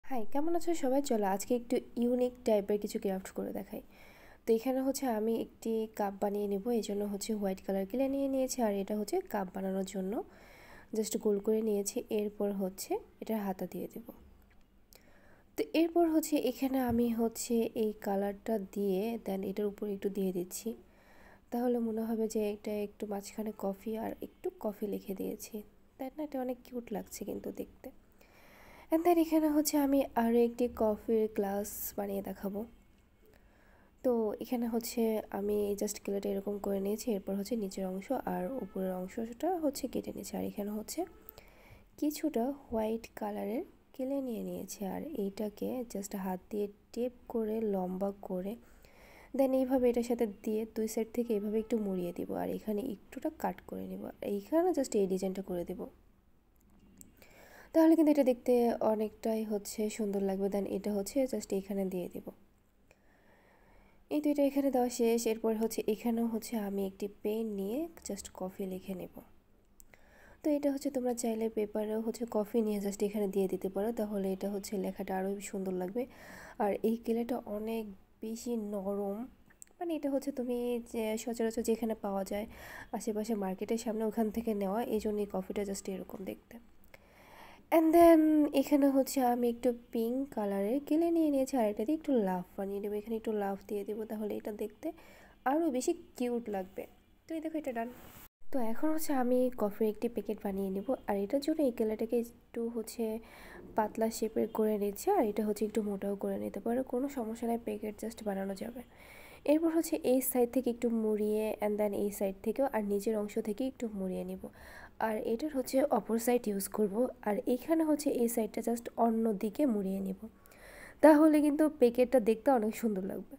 High, কেমন আছো সবাই? চলো আজকে একটু ইউনিক টাইপের কিছু ক্রাফট করে দেখাই। তো এখানে হচ্ছে আমি একটি কাপ বানিয়ে নেব, এই জন্য হচ্ছে হোয়াইট কালার কিনে নিয়ে নিয়েছি। আর এটা হচ্ছে কাপ বানানোর জন্য জাস্ট গোল করে নিয়েছি। এরপর হচ্ছে এটার হাতা দিয়ে দেব। তো এরপর হচ্ছে এখানে আমি হচ্ছে এই কালারটা দিয়ে দেন এটার উপর একটু দিয়ে দিচ্ছি। তাহলে মনে হবে যে এটা একটু মাঝখানে কফি আর একটু কফি লিখে দিয়েছি, তাই না? এটা অনেক কিউট লাগছে কিন্তু দেখতে। অ্যান্ড দেন এখানে হচ্ছে আমি আরও একটি কফির গ্লাস বানিয়ে দেখাবো। তো এখানে হচ্ছে আমি জাস্ট কেলেটা এরকম করে নিয়েছি। এরপর হচ্ছে নিচের অংশ আর উপরের অংশটা হচ্ছে কেটে নিয়েছি। আর এখানে হচ্ছে কিছুটা হোয়াইট কালারের কেলে নিয়ে নিয়েছি। আর এইটাকে জাস্ট হাত দিয়ে টেপ করে লম্বা করে দেন এইভাবে এটার সাথে দিয়ে দুই সাইড থেকে এইভাবে একটু মুড়িয়ে দিব। আর এখানে একটুটা কাট করে নেব। এইখানে জাস্ট এই ডিজাইনটা করে দেব। তাহলে কিন্তু এটা দেখতে অনেকটাই হচ্ছে সুন্দর লাগবে। দেন এটা হচ্ছে জাস্ট এখানে দিয়ে দিব। এই তো এটা এখানে দেওয়া শেষ। এরপর হচ্ছে এখানেও হচ্ছে আমি একটি পেন নিয়ে জাস্ট কফি লিখে নেব। তো এটা হচ্ছে তোমরা চাইলে পেপারেও হচ্ছে কফি নিয়ে জাস্ট এখানে দিয়ে দিতে পারো, তাহলে এটা হচ্ছে লেখাটা আরও সুন্দর লাগবে। আর এই কেলেটা অনেক বেশি নরম, মানে এটা হচ্ছে তুমি যে সচরাচর যেখানে পাওয়া যায় আশেপাশে মার্কেটের সামনে ওখান থেকে নেওয়া, এই জন্য এই কফিটা জাস্ট এরকম দেখতে। অ্যান্ড দেন এখানে হচ্ছে আমি একটু পিঙ্ক কালারের কেলে নিয়ে নিয়েছি। আর এটা দিয়ে একটু লাভ বানিয়ে দেবো। এখানে একটু লাভ দিয়ে দেবো, তাহলে এটা দেখতে আরও বেশি কিউট লাগবে। তো এই দেখো এটা ডান। তো এখন হচ্ছে আমি কফির একটি প্যাকেট বানিয়ে নেব। আর এটার জন্য এই কেলাটাকে একটু হচ্ছে পাতলা শেপের করে নিচ্ছে। আর এটা হচ্ছে একটু মোটাও করে নিতে পারো, কোনো সমস্যা নেই, প্যাকেট জাস্ট বানানো যাবে। এরপর হচ্ছে এই সাইড থেকে একটু মুড়িয়ে অ্যান্ড দেন এই সাইড থেকেও আর নিচের অংশ থেকে একটু মুড়িয়ে নিব। আর এটার হচ্ছে অপর সাইড ইউজ করব। আর এইখানে হচ্ছে এই সাইডটা জাস্ট অন্য দিকে মুড়িয়ে নিব, তাহলে কিন্তু প্যাকেটটা দেখতে অনেক সুন্দর লাগবে।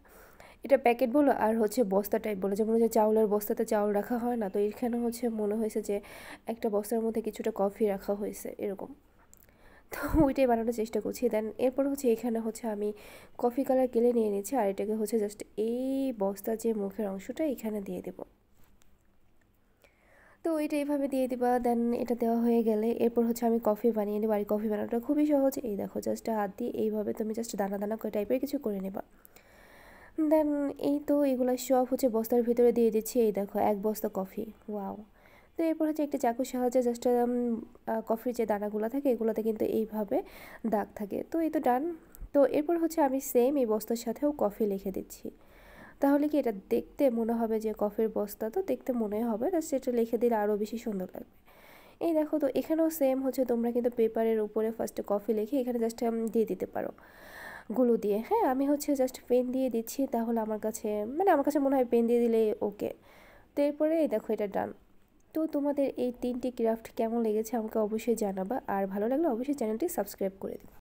এটা প্যাকেট বলো আর হচ্ছে বস্তা টাইপ বলো, যেমন হচ্ছে চাউলের বস্তাতে চাউল রাখা হয় না, তো এখানে হচ্ছে মনে হয়েছে যে একটা বস্তার মধ্যে কিছুটা কফি রাখা হয়েছে এরকম। তো ওইটাই বানানোর চেষ্টা করছি। দেন এরপর হচ্ছে এখানে হচ্ছে আমি কফি কালার কেলে নিয়ে নিচ্ছি। আর এটাকে হচ্ছে জাস্ট এই বস্তার যে মুখের অংশটা এখানে দিয়ে দেবো। তো এটা এইভাবে দিয়ে দিবা। দেন এটা দেওয়া হয়ে গেলে এরপর হচ্ছে আমি কফি বানিয়ে নেবো। আর কফি বানানোটা খুবই সহজ। এই দেখো জাস্ট হাত দিয়ে এইভাবে তুমি জাস্ট দানা দানা করে টাইপের কিছু করে নেবা। দেন এই তো এগুলো সব হচ্ছে বস্তার ভিতরে দিয়ে দিচ্ছি। এই দেখো এক বস্তা কফি, ওয়াও। তো এরপর হচ্ছে একটা চাকুর সাহায্যে জাস্ট কফির যে দানাগুলো থাকে এগুলোতে কিন্তু এইভাবে দাগ থাকে। তো এই তো ডান। তো এরপর হচ্ছে আমি সেম এই বস্তার সাথেও কফি লিখে দিচ্ছি, তাহলে কি এটা দেখতে মনে হবে যে কফির বস্তা, তো দেখতে মনে হবে জাস্ট এটা লিখে দিলে আরও বেশি সুন্দর লাগবে। এই দেখো, তো এখানেও সেম হচ্ছে তোমরা কিন্তু পেপারের উপরে ফার্স্টে কফি লিখে এখানে জাস্ট দিয়ে দিতে পারো গুলো দিয়ে। হ্যাঁ, আমি হচ্ছে জাস্ট পেন দিয়ে দিচ্ছি, তাহলে আমার কাছে মানে আমার কাছে মনে হয় পেন দিয়ে দিলে ওকে। তো এরপরে এই দেখো এটা ডান। তো তোমাদের এই 3টি ক্রাফট কেমন লেগেছে আমাকে অবশ্যই জানাবা। আর ভালো লাগলে অবশ্যই চ্যানেলটি সাবস্ক্রাইব করে দিও।